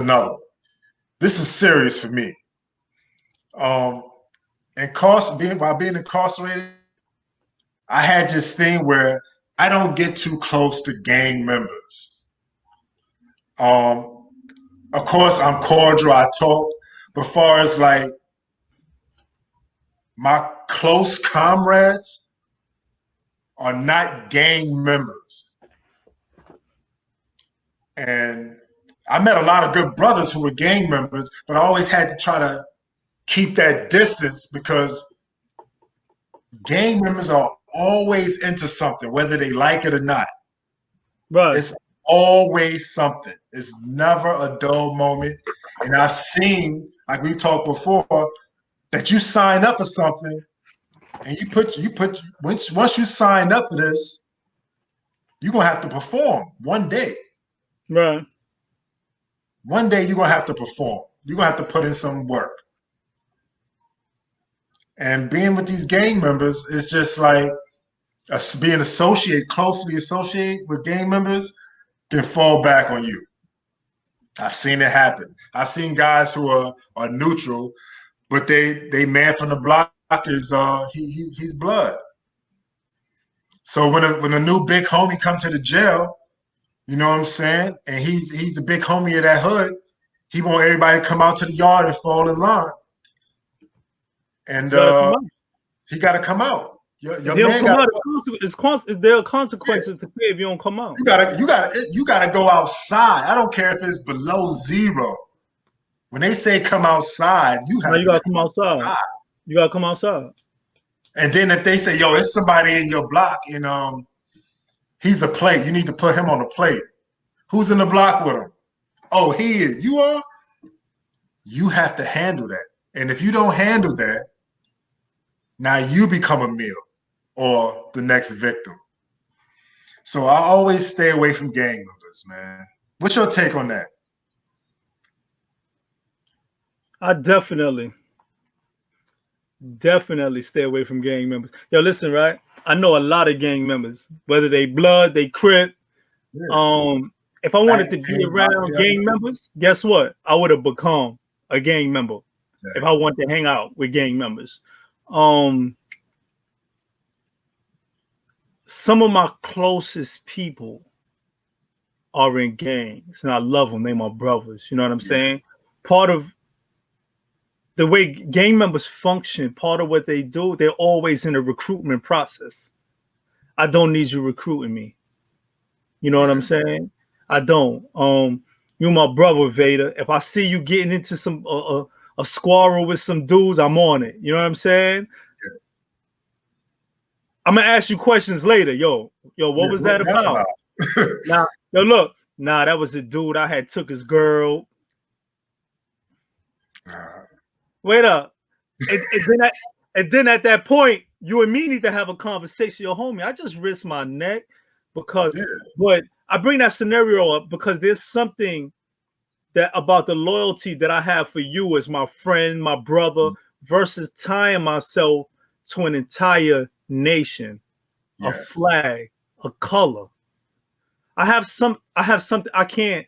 another one. This is serious for me. While being incarcerated, I had this thing where I don't get too close to gang members. Um, of course, I'm cordial. I talk, but far as like my close comrades are not gang members, and I met a lot of good brothers who were gang members, but I always had to try to keep that distance because gang members are always into something, whether they like it or not. Right. It's always something. It's never a dull moment. And I've seen, like we talked before, that you sign up for something and once you sign up for this, you're gonna have to perform one day. Right. One day you're gonna have to perform. You're gonna have to put in some work. And being with these gang members is just like being closely associated with gang members can fall back on you. I've seen it happen. I've seen guys who are neutral, but they man from the block is he's blood. So when a new big homie come to the jail, you know what I'm saying, and he's the big homie of that hood, he want everybody to come out to the yard and fall in line, and he got to come out. Your man got there are consequences to pay if you don't come out. You gotta go outside. I don't care if it's below zero. When they say come outside, you gotta come outside. You gotta come outside. And then if they say, yo, it's somebody in your block and he's a plate, you need to put him on a plate. Who's in the block with him? Oh, he is. You are? You have to handle that. And if you don't handle that, now you become a meal or the next victim. So I always stay away from gang members, man. What's your take on that? I definitely stay away from gang members. Yo, listen, right? I know a lot of gang members, whether they blood, they crip. Yeah. If I wanted to be around gang members, guess what? I would have become a gang member. Exactly. If I wanted to hang out with gang members. Some of my closest people are in gangs, and I love them. They're my brothers. You know what I'm saying? Part of the way gang members function, part of what they do, they're always in a recruitment process. I don't need you recruiting me. You know what I'm saying? I don't. You're my brother, Vader. If I see you getting into some a squabble with some dudes, I'm on it. You know what I'm saying? Yeah. I'm gonna ask you questions later. Yo, what was that about? That was a dude. I had took his girl. Wait up. And then at that point, you and me need to have a conversation. Yo, homie, I just risked my neck but I bring that scenario up because there's something that about the loyalty that I have for you as my friend, my brother, versus tying myself to an entire nation, a flag, a color. I have something I can't.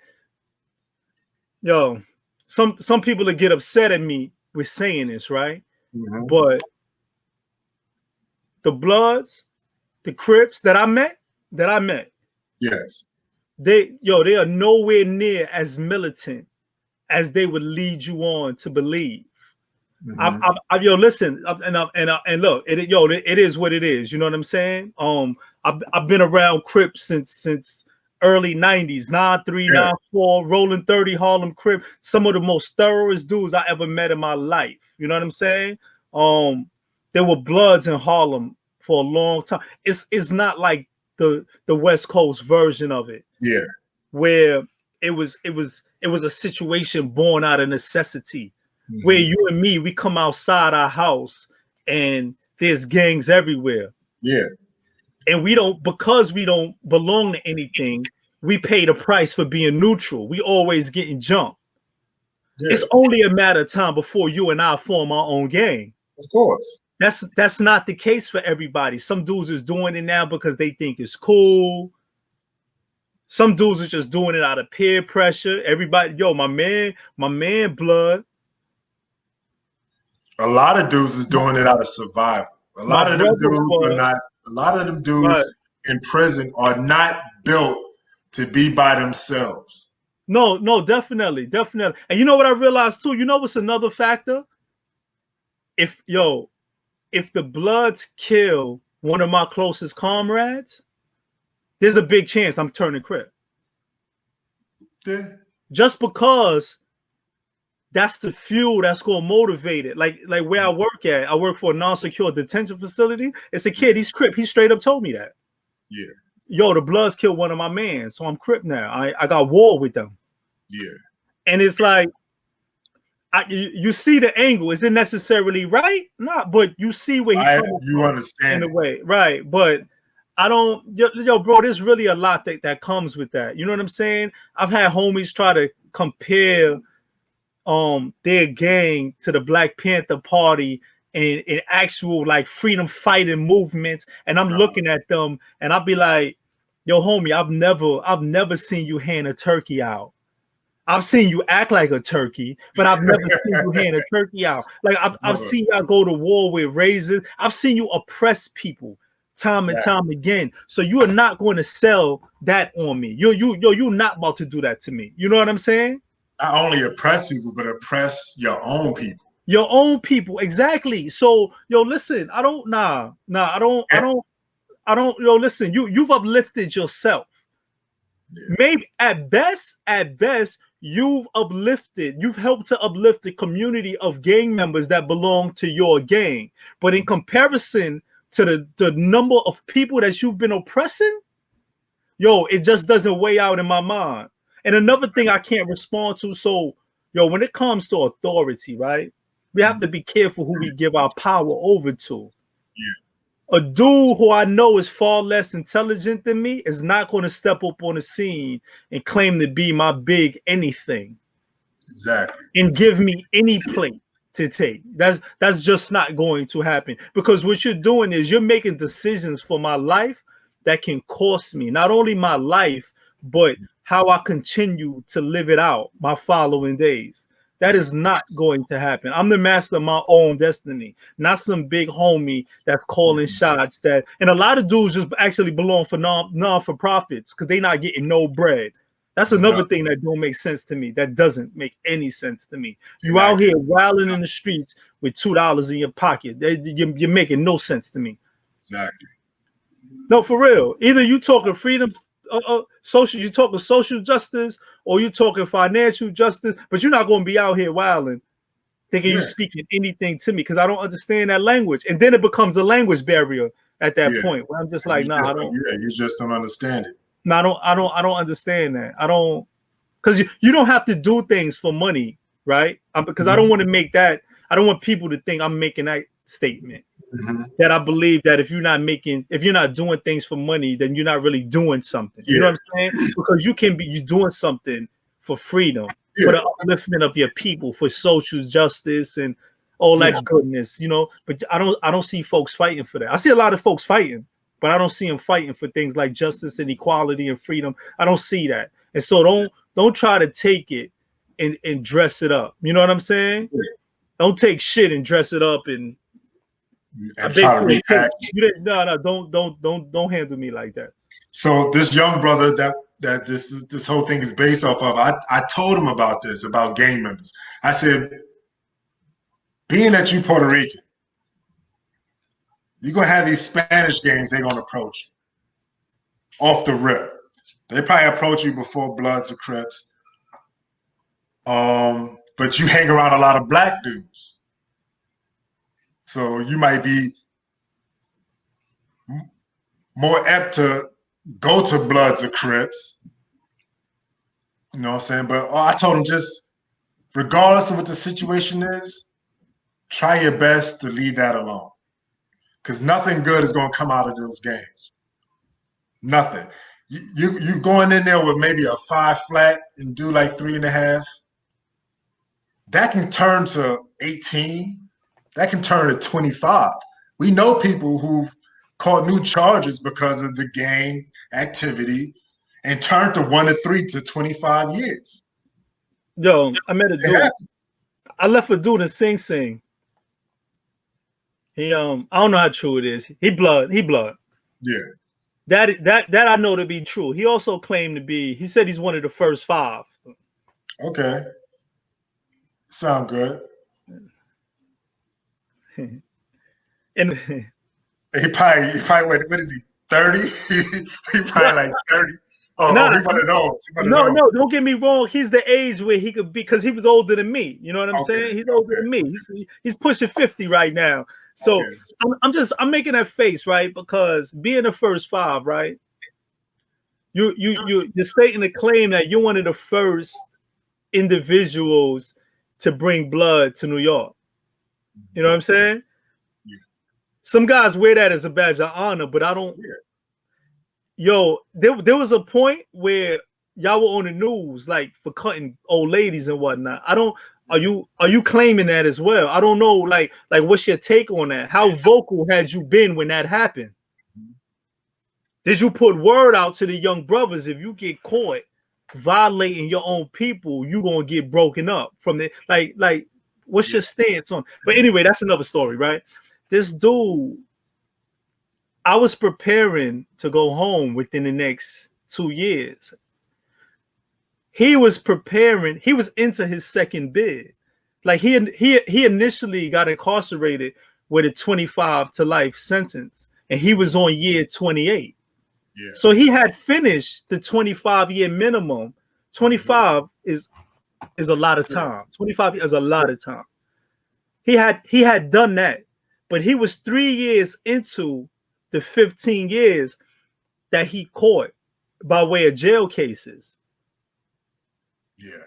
Yo, some people that get upset at me with saying this, right? Mm-hmm. But the Bloods, the Crips that I met, yes, they are nowhere near as militant as they would lead you on to believe. Mm-hmm. Listen, and look, it is what it is. You know what I'm saying? I've been around Crips since early 90s, 9-3, 9-4, rolling 30 Harlem Crip, some of the most thoroughest dudes I ever met in my life. You know what I'm saying? There were Bloods in Harlem for a long time. It's not like the West Coast version of it. Yeah. Where it was a situation born out of necessity. Mm-hmm. Where you and me, we come outside our house and there's gangs everywhere. Yeah. And because we don't belong to anything, we pay the price for being neutral. We always getting jumped. Yeah. It's only a matter of time before you and I form our own gang. Of course. That's not the case for everybody. Some dudes is doing it now because they think it's cool. Some dudes are just doing it out of peer pressure. Everybody, yo, my man, blood. A lot of dudes is doing it out of survival. A My lot of them brother dudes are blood. not. A lot of them Right. dudes in prison are not built to be by themselves. No, definitely. And you know what I realized too? You know what's another factor? If the Bloods kill one of my closest comrades, there's a big chance I'm turning Crip. Yeah. Just because that's the fuel that's gonna motivate it. Like where I work at, I work for a non-secure detention facility. It's a kid, he's Crip. He straight up told me that. Yeah. Yo, the Bloods killed one of my men, so I'm Crip now. I got war with them. Yeah. And it's like, you see the angle. Is it necessarily right? Not, but you see where he's coming You from in understand a it. way, right? But I don't, bro. There's really a lot that comes with that. You know what I'm saying? I've had homies try to compare their gang to the Black Panther Party and actual like freedom fighting movements, and I'm looking at them and I'll be like, yo, homie, I've never seen you hand a turkey out. I've seen you act like a turkey, but I've never seen you hand a turkey out. Like I've seen y'all go to war with razors. I've seen you oppress people time and time again. So you are not going to sell that on me. You're not about to do that to me. You know what I'm saying? Not only oppress people, but oppress your own people. Your own people, exactly. So listen, I don't, listen. You've uplifted yourself. Yeah. Maybe at best, you've helped to uplift the community of gang members that belong to your gang. But in comparison to the number of people that you've been oppressing, it just doesn't weigh out in my mind. And another thing I can't respond to. So, when it comes to authority, right? We have to be careful who we give our power over to. Yeah. A dude who I know is far less intelligent than me is not going to step up on the scene and claim to be my big anything. Exactly. And give me any plate to take. That's just not going to happen, because what you're doing is you're making decisions for my life that can cost me not only my life, but how I continue to live it out my following days. That is not going to happen. I'm the master of my own destiny, not some big homie that's calling shots. And a lot of dudes just actually belong for non-for-profits because they're not getting no bread. That's another thing that don't make sense to me. That doesn't make any sense to me. You out here wilding in the streets with $2 in your pocket. You're making no sense to me. Exactly. No, for real. Either you talking freedom, you talking social justice, or you talking financial justice, but you're not going to be out here wilding, thinking you're speaking anything to me, because I don't understand that language. And then it becomes a language barrier at that point where I'm just like, nah, I don't. Yeah, you just don't understand it. No, I don't understand that. I don't, because you don't have to do things for money, right? Because I don't want to make that. I don't want people to think I'm making that statement. That I believe that if you're not doing things for money, then you're not really doing something. You know what I'm saying? Because you're doing something for freedom, for the upliftment of your people, for social justice and all that goodness, But I don't see folks fighting for that. I see a lot of folks fighting, but I don't see them fighting for things like justice and equality and freedom. I don't see that. And so don't try to take it and dress it up. You know what I'm saying? Don't take shit and dress it up and try to react. Don't handle me like that. So this young brother that this whole thing is based off of, I told him about this, about gang members. I said, being that you Puerto Rican, you're gonna have these Spanish gangs, they're gonna approach you off the rip. They probably approach you before Bloods or Crips. But you hang around a lot of black dudes. So you might be more apt to go to Bloods or Crips. You know what I'm saying? But I told him, just regardless of what the situation is, try your best to leave that alone. Because nothing good is going to come out of those games. Nothing. You going in there with maybe a 5 flat and do like 3.5. That can turn to 18. That can turn to 25. We know people who've caught new charges because of the gang activity, and turned the 1 to 3 to 25 years. Yo, I met a dude. I left a dude in Sing Sing. He I don't know how true it is. He blood. Yeah. That I know to be true. He also claimed to be. He said he's one of the first 5. Okay. Sound good. And he probably what is he? 30? he probably like 30. Oh, nah, he one of those. No, don't get me wrong. He's the age where he could be, because he was older than me. You know what I'm saying? He's older than me. He's pushing 50 right now. So I'm making that face, right? Because being the first 5, right? You're stating a claim that you're one of the first individuals to bring blood to New York. You know what I'm saying? Yeah. Some guys wear that as a badge of honor, but I don't. Yeah. Yo, there was a point where y'all were on the news, like, for cutting old ladies and whatnot. I don't. Are you claiming that as well? I don't know. Like what's your take on that? How vocal had you been when that happened? Did you put word out to the young brothers, if you get caught violating your own people, you gonna get broken up from the like? What's your stance on? But anyway, that's another story, right? This dude, I was preparing to go home within the next 2 years. He was preparing. He was into his second bid. Like he initially got incarcerated with a 25 to life sentence, and he was on year 28. Yeah. So he had finished the 25-year minimum. 25 is a lot of time. 25 is a lot of time. He had done that, but he was 3 years into the 15 years that he caught by way of jail cases. Yeah.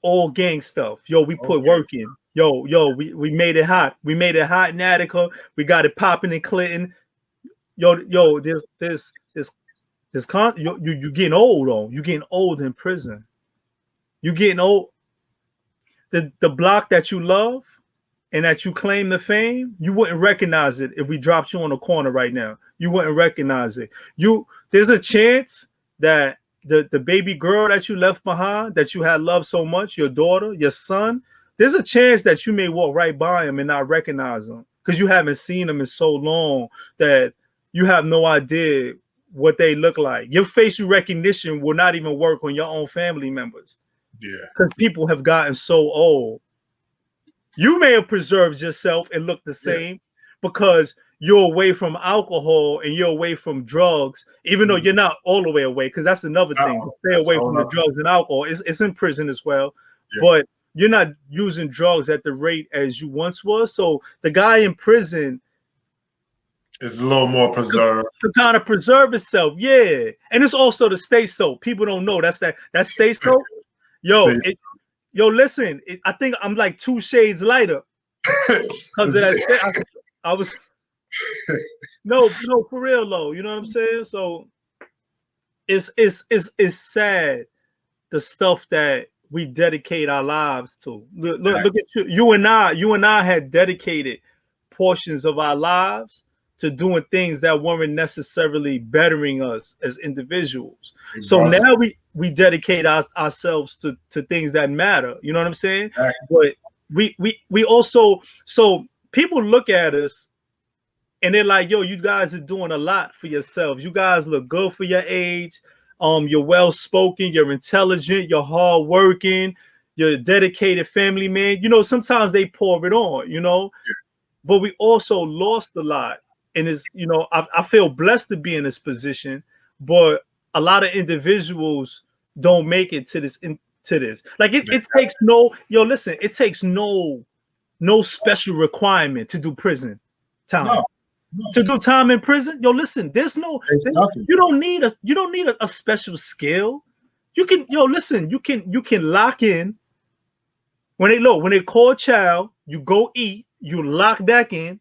All gang stuff. Yo, we put work in. Yo, we made it hot. We made it hot in Attica. We got it popping in Clinton. Yo, you're getting old though. You're getting old in prison. You're getting old. The block that you love and that you claim the fame, you wouldn't recognize it if we dropped you on a corner right now. You wouldn't recognize it. There's a chance that the baby girl that you left behind, that you had loved so much, your daughter, your son, there's a chance that you may walk right by him and not recognize him because you haven't seen him in so long that you have no idea what they look like. Your facial recognition will not even work on your own family members. Yeah. Because people have gotten so old. You may have preserved yourself and look the same because you're away from alcohol and you're away from drugs, even though you're not all the way away, because that's another thing. Stay away from the drugs and alcohol. It's in prison as well. But you're not using drugs at the rate as you once was. So the guy in prison is a little more preserved. To kind of preserve itself, yeah. And it's also the stay soap. People don't know that's stay soap. Yo, listen, I think I'm like 2 shades lighter because of that. I was no, for real though. You know what I'm saying? So it's sad, the stuff that we dedicate our lives to. Look at you. You and I had dedicated portions of our lives to doing things that weren't necessarily bettering us as individuals. So now we dedicate ourselves to things that matter. You know what I'm saying? Exactly. But we also, so people look at us and they're like, yo, you guys are doing a lot for yourselves. You guys look good for your age. You're well-spoken, you're intelligent, you're hardworking, you're a dedicated family man. You know, sometimes they pour it on, you know, but we also lost a lot. And it's, you know, I feel blessed to be in this position, but a lot of individuals don't make it to this. Like it takes it takes no special requirement to do prison time. No. To do time in prison, listen, you don't need a special skill. You can, you can lock in. When they call a child, you go eat, you lock back in.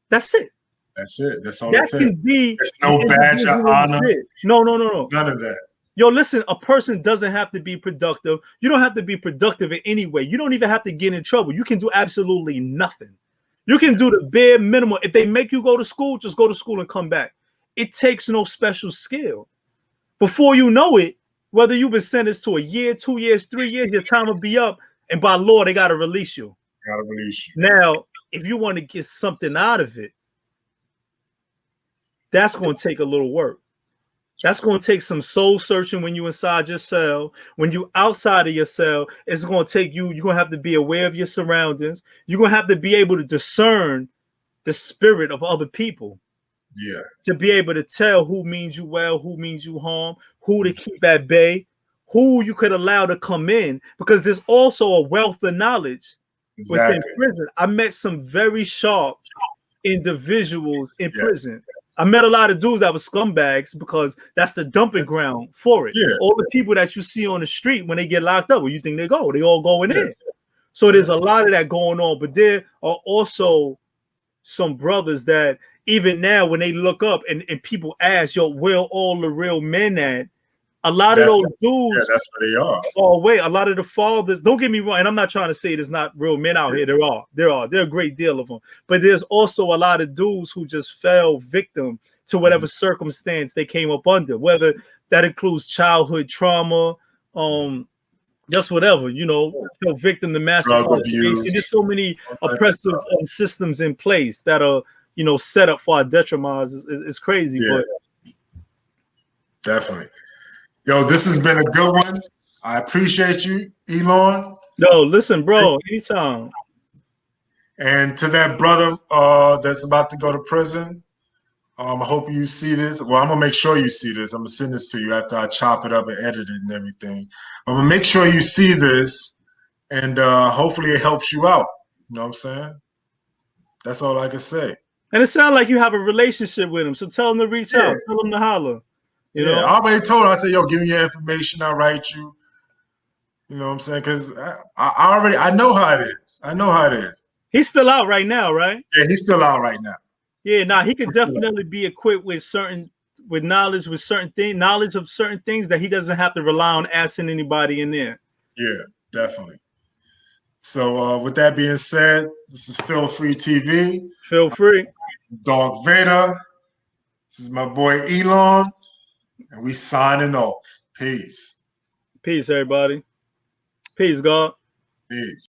That's it. That's it. That's all that can be. There's no badge of honor. No. None of that. Listen, a person doesn't have to be productive. You don't have to be productive in any way. You don't even have to get in trouble. You can do absolutely nothing. You can do the bare minimum. If they make you go to school, just go to school and come back. It takes no special skill. Before you know it, whether you've been sentenced to a year, 2 years, 3 years, your time will be up, and by law they gotta release you. Gotta release you. Now, if you want to get something out of it, that's going to take a little work. That's going to take some soul searching when you inside your cell. When you outside of your cell, it's going to take you, you're going to have to be aware of your surroundings. You're going to have to be able to discern the spirit of other people. Yeah. To be able to tell who means you well, who means you harm, who to keep at bay, who you could allow to come in, because there's also a wealth of knowledge within prison. I met some very sharp individuals in prison. I met a lot of dudes that were scumbags because that's the dumping ground for it. Yeah. All the people that you see on the street when they get locked up, where you think they go, they all going in. So there's a lot of that going on, but there are also some brothers that even now when they look up and people ask, yo, where all the real men at? A lot of those dudes, that's where they are. Oh, wait, a lot of the fathers, don't get me wrong, and I'm not trying to say there's not real men out here. There are a great deal of them. But there's also a lot of dudes who just fell victim to whatever circumstance they came up under, whether that includes childhood trauma, just whatever, fell victim to massive incarceration. There's so many oppressive systems in place that are, set up for our detriment. It's crazy, but definitely. Yo, this has been a good one. I appreciate you, Elon. Yo, listen, bro, anytime. And to that brother that's about to go to prison, I hope you see this. Well, I'm going to make sure you see this. I'm going to send this to you after I chop it up and edit it and everything. I'm going to make sure you see this, and hopefully it helps you out. You know what I'm saying? That's all I can say. And it sounds like you have a relationship with him, so tell him to reach out. Tell him to holler. You know? I already told him. I said, yo, give me your information. I'll write you. You know what I'm saying? Because I know how it is. I know how it is. He's still out right now, right? Yeah, he's still out right now. Yeah, he could definitely be equipped with knowledge of certain things that he doesn't have to rely on asking anybody in there. Yeah, definitely. So with that being said, this is Feel Free TV. Feel free. Dog Vader. This is my boy Elon. And we signing off. Peace. Peace, everybody. Peace, God. Peace.